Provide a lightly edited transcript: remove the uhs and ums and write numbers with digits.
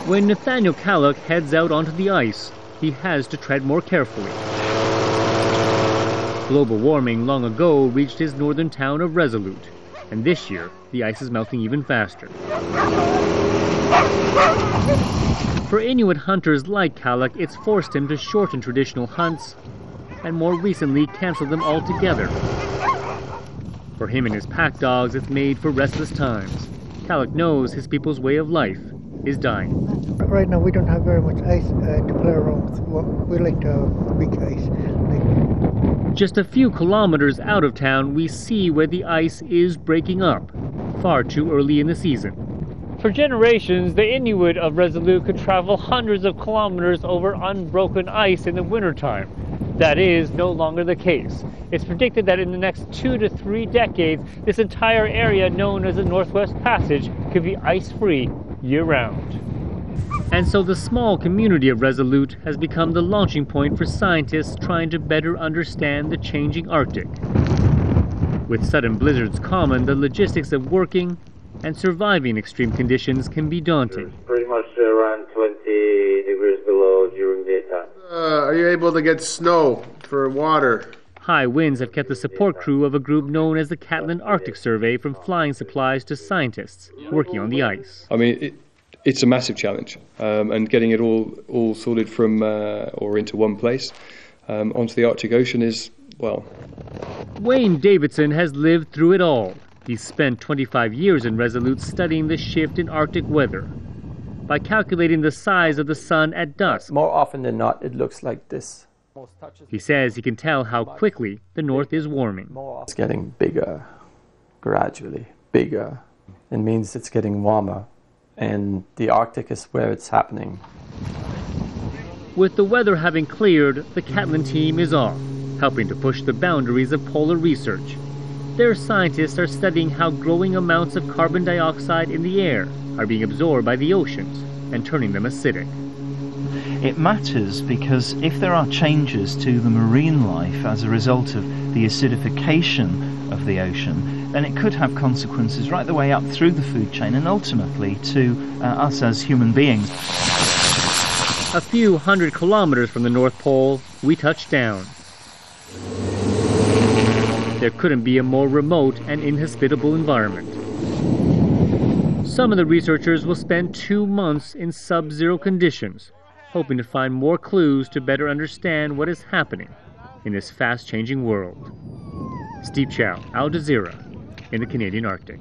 When Nathaniel Kalloch heads out onto the ice, he has to tread more carefully. Global warming long ago reached his northern town of Resolute, and this year the ice is melting even faster. For Inuit hunters like Kalloch, it's forced him to shorten traditional hunts and more recently cancel them altogether. For him and his pack dogs, it's made for restless times. Kalloch knows his people's way of life is dying. Right now we don't have very much ice to play around with. We like the big ice. Just a few kilometers out of town, we see where the ice is breaking up, far too early in the season. For generations, the Inuit of Resolute could travel hundreds of kilometers over unbroken ice in the wintertime. That is no longer the case. It's predicted that in the next 2 to 3 decades, this entire area known as the Northwest Passage could be ice-free year-round. And so the small community of Resolute has become the launching point for scientists trying to better understand the changing Arctic. With sudden blizzards common, the logistics of working and surviving extreme conditions can be daunting. It's pretty much around 20 degrees below during daytime. Are you able to get snow for water? High winds have kept the support crew of a group known as the CATLIN Arctic Survey from flying supplies to scientists working on the ice. I mean, it's a massive challenge, and getting it all sorted from or into one place onto the Arctic Ocean is, well... Wayne Davidson has lived through it all. He's spent 25 years in Resolute studying the shift in Arctic weather by calculating the size of the sun at dusk. More often than not, it looks like this. He says he can tell how quickly the North is warming. It's getting bigger, gradually bigger. It means it's getting warmer, and the Arctic is where it's happening. With the weather having cleared, the Catlin team is off, helping to push the boundaries of polar research. Their scientists are studying how growing amounts of carbon dioxide in the air are being absorbed by the oceans and turning them acidic. It matters because if there are changes to the marine life as a result of the acidification of the ocean, then it could have consequences right the way up through the food chain and ultimately to us as human beings. A few hundred kilometers from the North Pole, we touch down. There couldn't be a more remote and inhospitable environment. Some of the researchers will spend 2 months in sub-zero conditions, hoping to find more clues to better understand what is happening in this fast-changing world. Steve Chao, Al Jazeera, in the Canadian Arctic.